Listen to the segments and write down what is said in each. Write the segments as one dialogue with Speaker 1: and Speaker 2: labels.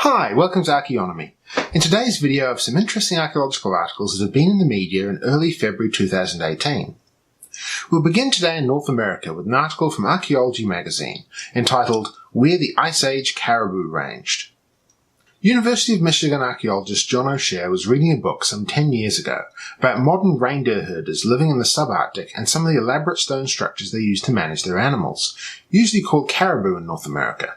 Speaker 1: Hi, welcome to Archaeonomy. In today's video I have some interesting archaeological articles that have been in the media in early February 2018. We'll begin today in North America with an article from Archaeology magazine entitled Where the Ice Age Caribou Ranged. University of Michigan archaeologist John O'Shea was reading a book some 10 years ago about modern reindeer herders living in the subarctic and some of the elaborate stone structures they use to manage their animals, usually called caribou in North America.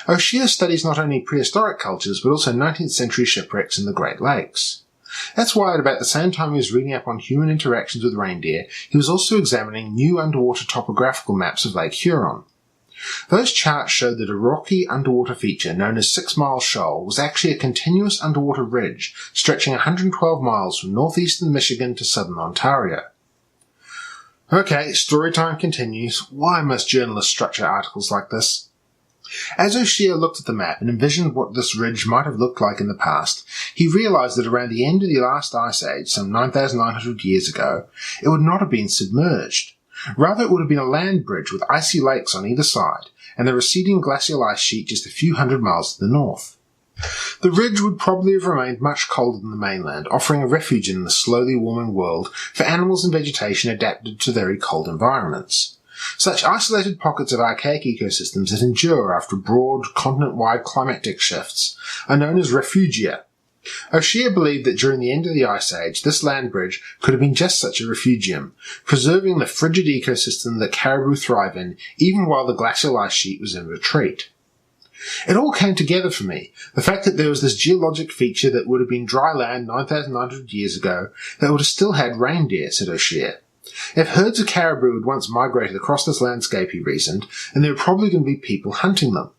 Speaker 1: O'Shea studies not only prehistoric cultures but also 19th century shipwrecks in the Great Lakes. That's why at about the same time he was reading up on human interactions with reindeer, he was also examining new underwater topographical maps of Lake Huron. Those charts showed that a rocky underwater feature known as 6 Mile Shoal was actually a continuous underwater ridge stretching 112 miles from northeastern Michigan to southern Ontario. Okay, story time continues. Why must journalists structure articles like this? As O'Shea looked at the map and envisioned what this ridge might have looked like in the past, he realized that around the end of the last ice age, some 9,900 years ago, it would not have been submerged. Rather, it would have been a land bridge with icy lakes on either side, and the receding glacial ice sheet just a few hundred miles to the north. The ridge would probably have remained much colder than the mainland, offering a refuge in the slowly warming world for animals and vegetation adapted to very cold environments. Such isolated pockets of archaic ecosystems that endure after broad, continent-wide climatic shifts are known as refugia. O'Shea believed that during the end of the Ice Age, this land bridge could have been just such a refugium, preserving the frigid ecosystem that caribou thrive in even while the glacial ice sheet was in retreat. It all came together for me, the fact that there was this geologic feature that would have been dry land 9,900 years ago that would have still had reindeer, said O'Shea. If herds of caribou had once migrated across this landscape, he reasoned, and there were probably going to be people hunting them.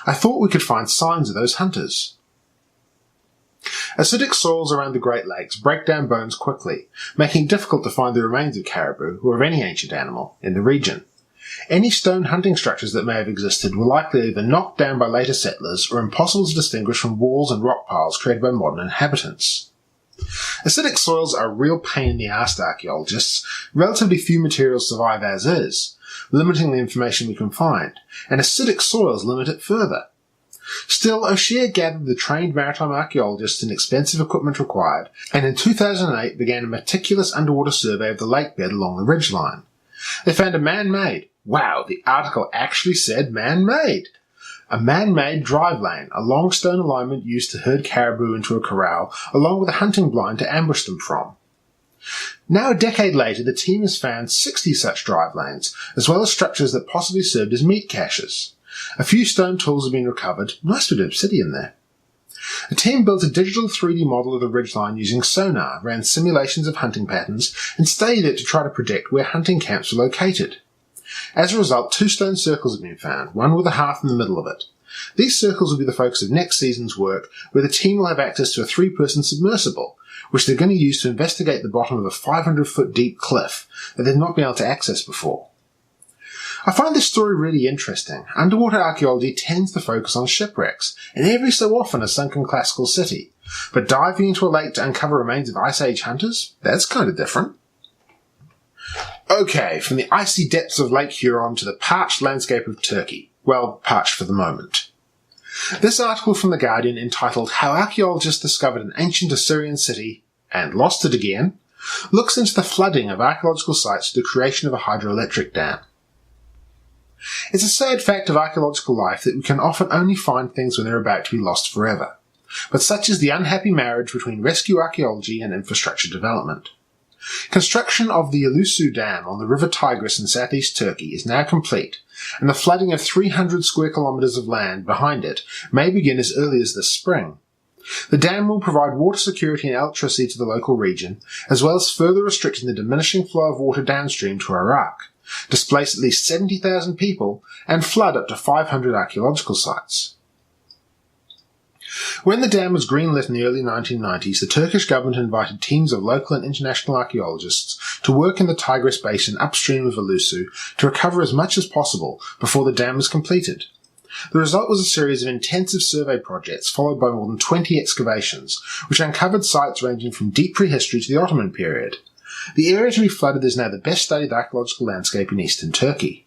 Speaker 1: I thought we could find signs of those hunters. Acidic soils around the Great Lakes break down bones quickly, making it difficult to find the remains of caribou, or of any ancient animal, in the region. Any stone hunting structures that may have existed were likely either knocked down by later settlers or impossible to distinguish from walls and rock piles created by modern inhabitants. Acidic soils are a real pain in the arse to archaeologists. Relatively few materials survive as is, limiting the information we can find, and acidic soils limit it further. Still, O'Shea gathered the trained maritime archaeologists and expensive equipment required, and in 2008 began a meticulous underwater survey of the lake bed along the ridgeline. They found a man-made, wow, the article actually said man-made, a man-made drive lane, a long stone alignment used to herd caribou into a corral, along with a hunting blind to ambush them from. Now a decade later, the team has found 60 such drive lanes, as well as structures that possibly served as meat caches. A few stone tools have been recovered, nice bit of obsidian there. The team built a digital 3D model of the ridgeline using sonar, ran simulations of hunting patterns, and studied it to try to predict where hunting camps were located. As a result, 2 stone circles have been found, one with a hearth in the middle of it. These circles will be the focus of next season's work, where the team will have access to a 3-person submersible, which they're going to use to investigate the bottom of a 500-foot deep cliff that they've not been able to access before. I find this story really interesting. Underwater archaeology tends to focus on shipwrecks, and every so often a sunken classical city. But diving into a lake to uncover remains of Ice Age hunters? That's kind of different. Okay, from the icy depths of Lake Huron to the parched landscape of Turkey. Well, parched for the moment. This article from The Guardian, entitled How Archaeologists Discovered an Ancient Assyrian City and Lost It Again, looks into the flooding of archaeological sites to the creation of a hydroelectric dam. It's a sad fact of archaeological life that we can often only find things when they're about to be lost forever. But such is the unhappy marriage between rescue archaeology and infrastructure development. Construction of the Edfu Dam on the River Tigris in southeast Turkey is now complete, and the flooding of 300 square kilometres of land behind it may begin as early as this spring. The dam will provide water security and electricity to the local region, as well as further restricting the diminishing flow of water downstream to Iraq, displace at least 70,000 people, and flood up to 500 archaeological sites. When the dam was greenlit in the early 1990s, the Turkish government invited teams of local and international archaeologists to work in the Tigris Basin upstream of Edfu to recover as much as possible before the dam was completed. The result was a series of intensive survey projects followed by more than 20 excavations, which uncovered sites ranging from deep prehistory to the Ottoman period. The area to be flooded is now the best studied archaeological landscape in eastern Turkey.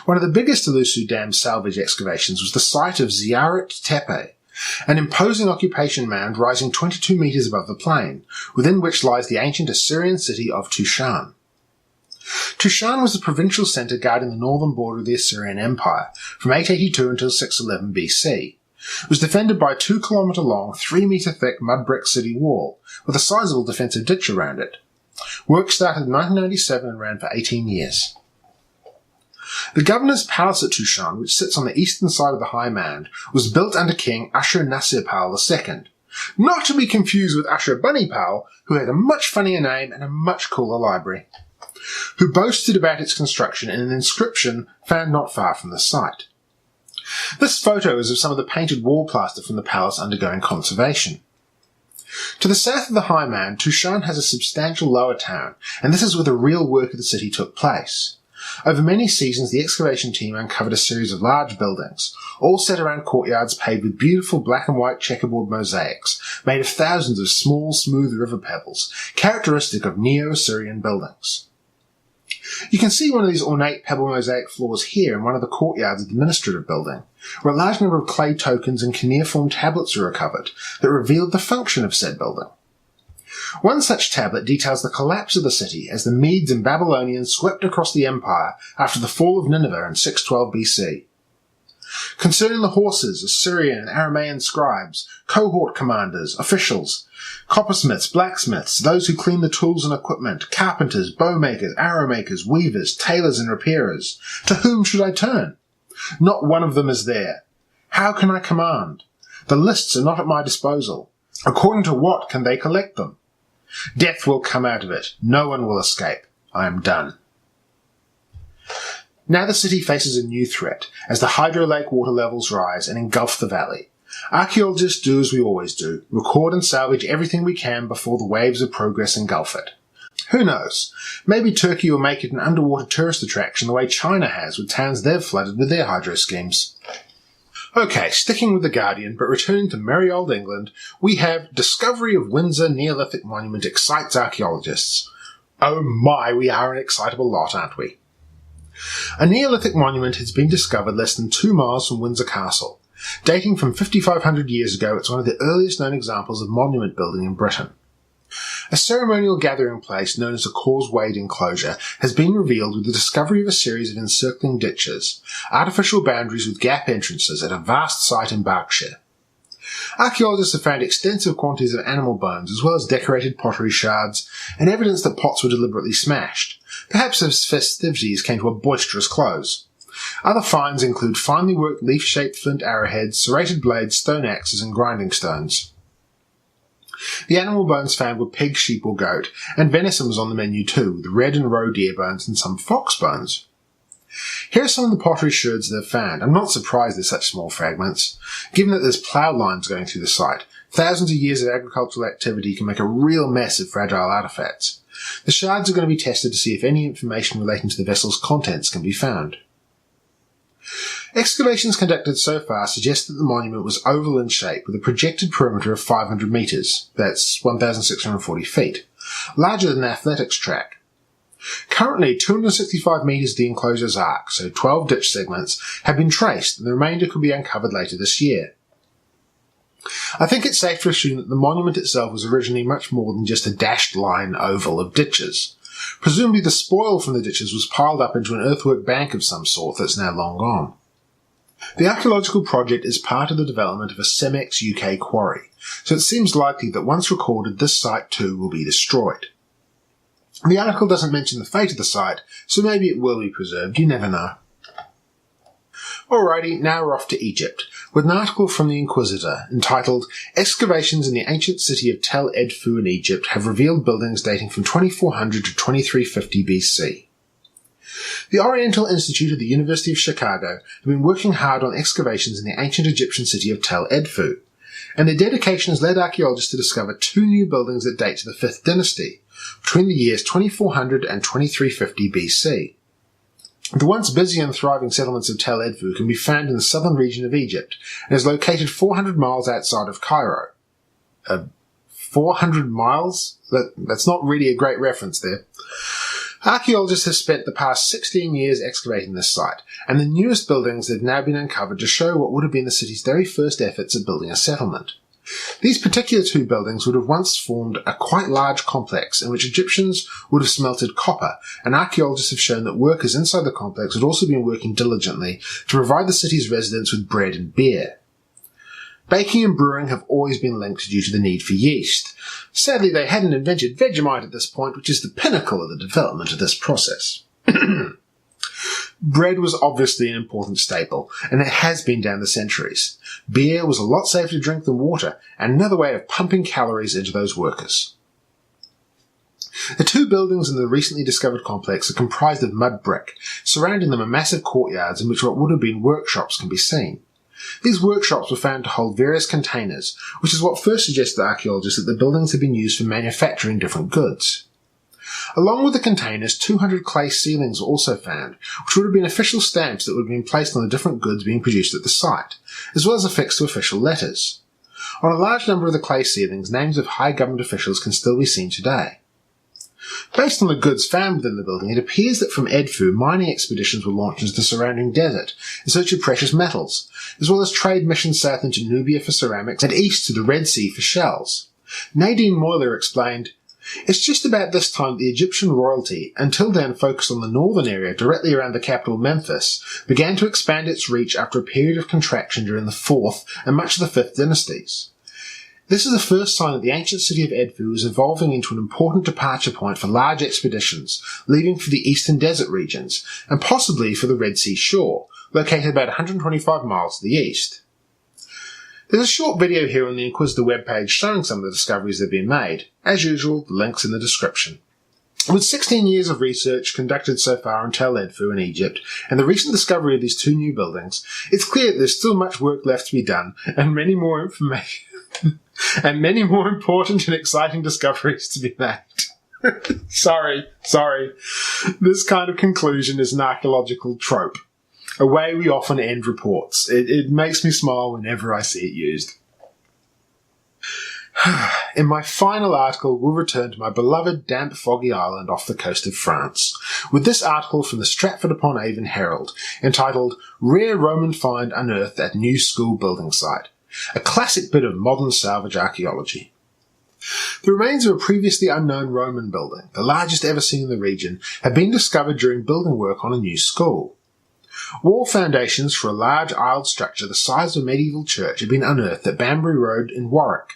Speaker 1: One of the biggest Edfu Dam salvage excavations was the site of Ziyaret Tepe, an imposing occupation mound rising 22 metres above the plain, within which lies the ancient Assyrian city of Tušhan. Tušhan was the provincial centre guarding the northern border of the Assyrian Empire, from 882 until 611 BC. It was defended by a 2-kilometre long, 3-metre thick mud brick city wall, with a sizable defensive ditch around it. Work started in 1997 and ran for 18 years. The governor's palace at Tušhan, which sits on the eastern side of the high mound, was built under King Ashurnasirpal II, not to be confused with Ashurbanipal, who had a much funnier name and a much cooler library, who boasted about its construction in an inscription found not far from the site. This photo is of some of the painted wall plaster from the palace undergoing conservation. To the south of the high mound, Tušhan has a substantial lower town, and this is where the real work of the city took place. Over many seasons, the excavation team uncovered a series of large buildings, all set around courtyards paved with beautiful black and white checkerboard mosaics, made of thousands of small, smooth river pebbles, characteristic of Neo-Assyrian buildings. You can see one of these ornate pebble mosaic floors here in one of the courtyards of the administrative building, where a large number of clay tokens and cuneiform tablets were recovered that revealed the function of said building. One such tablet details the collapse of the city as the Medes and Babylonians swept across the empire after the fall of Nineveh in 612 BC. Concerning the horses, Assyrian and Aramaean scribes, cohort commanders, officials, coppersmiths, blacksmiths, those who clean the tools and equipment, carpenters, bowmakers, arrow makers, weavers, tailors and repairers, to whom should I turn? Not one of them is there. How can I command? The lists are not at my disposal. According to what can they collect them? Death will come out of it. No one will escape. I am done. Now the city faces a new threat, as the Hydro Lake water levels rise and engulf the valley. Archaeologists do as we always do, record and salvage everything we can before the waves of progress engulf it. Who knows? Maybe Turkey will make it an underwater tourist attraction the way China has with towns they've flooded with their hydro schemes. Okay, sticking with The Guardian, but returning to merry old England, we have Discovery of Windsor Neolithic Monument Excites Archaeologists. Oh my, we are an excitable lot, aren't we? A Neolithic monument has been discovered less than 2 miles from Windsor Castle. Dating from 5,500 years ago, it's one of the earliest known examples of monument building in Britain. A ceremonial gathering place known as a causewayed enclosure has been revealed with the discovery of a series of encircling ditches, artificial boundaries with gap entrances at a vast site in Berkshire. Archaeologists have found extensive quantities of animal bones as well as decorated pottery shards and evidence that pots were deliberately smashed, perhaps as festivities came to a boisterous close. Other finds include finely worked leaf-shaped flint arrowheads, serrated blades, stone axes and grinding stones. The animal bones found were pig, sheep or goat, and venison was on the menu too, with red and roe deer bones and some fox bones. Here are some of the pottery sherds they've found. I'm not surprised there's such small fragments, given that there's plough lines going through the site. Thousands of years of agricultural activity can make a real mess of fragile artefacts. The shards are going to be tested to see if any information relating to the vessel's contents can be found. Excavations conducted so far suggest that the monument was oval in shape with a projected perimeter of 500 metres, that's 1,640 feet, larger than an athletics track. Currently, 265 metres of the enclosure's arc, so 12 ditch segments, have been traced and the remainder could be uncovered later this year. I think it's safe to assume that the monument itself was originally much more than just a dashed line oval of ditches. Presumably the spoil from the ditches was piled up into an earthwork bank of some sort that's now long gone. The archaeological project is part of the development of a Cemex UK quarry, so it seems likely that once recorded this site too will be destroyed. The article doesn't mention the fate of the site, so maybe it will be preserved, you never know. Alrighty, now we're off to Egypt, with an article from the Inquisitor entitled Excavations in the Ancient City of Tel Edfu in Egypt have revealed buildings dating from 2400 to 2350 BC. The Oriental Institute of the University of Chicago have been working hard on excavations in the ancient Egyptian city of Tel Edfu, and their dedication has led archaeologists to discover 2 new buildings that date to the 5th dynasty, between the years 2400 and 2350 BC. The once busy and thriving settlements of Tel Edfu can be found in the southern region of Egypt and is located 400 miles outside of Cairo. 400 miles? That's not really a great reference there. Archaeologists have spent the past 16 years excavating this site, and the newest buildings have now been uncovered to show what would have been the city's very first efforts at building a settlement. These particular two buildings would have once formed a quite large complex in which Egyptians would have smelted copper, and archaeologists have shown that workers inside the complex had also been working diligently to provide the city's residents with bread and beer. Baking and brewing have always been linked due to the need for yeast. Sadly, they hadn't invented Vegemite at this point, which is the pinnacle of the development of this process. Bread was obviously an important staple, and it has been down the centuries. Beer was a lot safer to drink than water, and another way of pumping calories into those workers. The two buildings in the recently discovered complex are comprised of mud brick. Surrounding them are massive courtyards in which what would have been workshops can be seen. These workshops were found to hold various containers, which is what first suggested to archaeologists that the buildings had been used for manufacturing different goods. Along with the containers, 200 clay ceilings were also found, which would have been official stamps that would have been placed on the different goods being produced at the site, as well as affixed to official letters. On a large number of the clay ceilings, names of high government officials can still be seen today. Based on the goods found within the building, it appears that from Edfu, mining expeditions were launched into the surrounding desert in search of precious metals, as well as trade missions south into Nubia for ceramics and east to the Red Sea for shells. Nadine Moyler explained, "It's just about this time that the Egyptian royalty, until then focused on the northern area directly around the capital Memphis, began to expand its reach after a period of contraction during the 4th and much of the 5th dynasties. This is the first sign that the ancient city of Edfu is evolving into an important departure point for large expeditions, leaving for the eastern desert regions, and possibly for the Red Sea shore, located about 125 miles to the east." There's a short video here on the Inquisitor webpage showing some of the discoveries that have been made. As usual, the link's in the description. With 16 years of research conducted so far on Tel Edfu in Egypt, and the recent discovery of these two new buildings, it's clear that there's still much work left to be done, and many more information and many more important and exciting discoveries to be made. Sorry. This kind of conclusion is an archaeological trope, a way we often end reports. It makes me smile whenever I see it used. In my final article, we'll return to my beloved damp, foggy island off the coast of France, with this article from the Stratford-upon-Avon Herald, entitled "Rare Roman Find Unearthed at New School Building Site," a classic bit of modern salvage archaeology. The remains of a previously unknown Roman building, the largest ever seen in the region, have been discovered during building work on a new school. Wall foundations for a large aisled structure the size of a medieval church have been unearthed at Banbury Road in Warwick,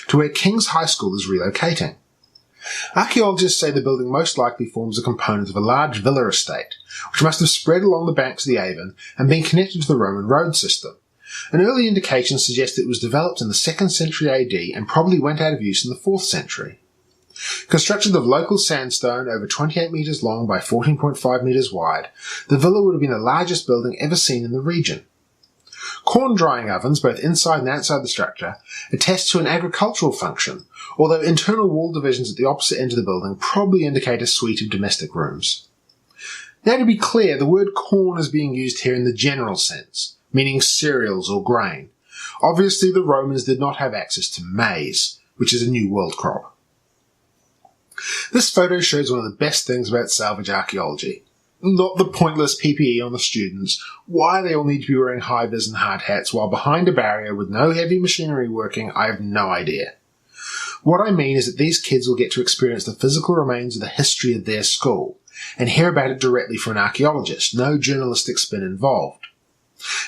Speaker 1: to where King's High School is relocating. Archaeologists say the building most likely forms a component of a large villa estate, which must have spread along the banks of the Avon and been connected to the Roman road system. An early indication suggests it was developed in the 2nd century AD and probably went out of use in the 4th century. Constructed of local sandstone over 28 metres long by 14.5 metres wide, the villa would have been the largest building ever seen in the region. Corn drying ovens, both inside and outside the structure, attest to an agricultural function, although internal wall divisions at the opposite end of the building probably indicate a suite of domestic rooms. Now, to be clear, the word corn is being used here in the general sense, meaning cereals or grain. Obviously, the Romans did not have access to maize, which is a New World crop. This photo shows one of the best things about salvage archaeology. Not the pointless PPE on the students, why they all need to be wearing high-vis and hard hats while behind a barrier with no heavy machinery working, I have no idea. What I mean is that these kids will get to experience the physical remains of the history of their school, and hear about it directly from an archaeologist, no journalistic spin involved.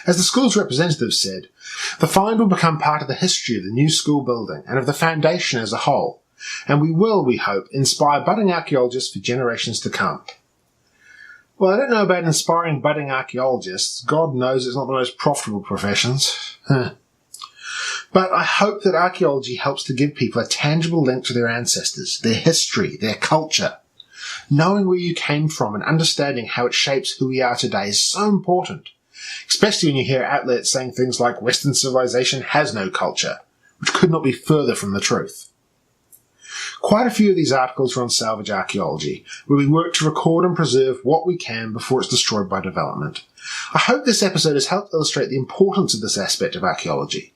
Speaker 1: As the school's representative said, the find will become part of the history of the new school building and of the foundation as a whole, and we will, we hope, inspire budding archaeologists for generations to come. Well, I don't know about inspiring budding archaeologists. God knows it's not the most profitable professions. But I hope that archaeology helps to give people a tangible link to their ancestors, their history, their culture. Knowing where you came from and understanding how it shapes who we are today is so important, especially when you hear outlets saying things like Western civilization has no culture, which could not be further from the truth. Quite a few of these articles are on salvage archaeology, where we work to record and preserve what we can before it's destroyed by development. I hope this episode has helped illustrate the importance of this aspect of archaeology.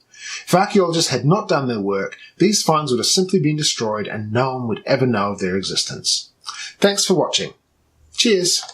Speaker 1: If archaeologists had not done their work, these finds would have simply been destroyed and no one would ever know of their existence. Thanks for watching. Cheers!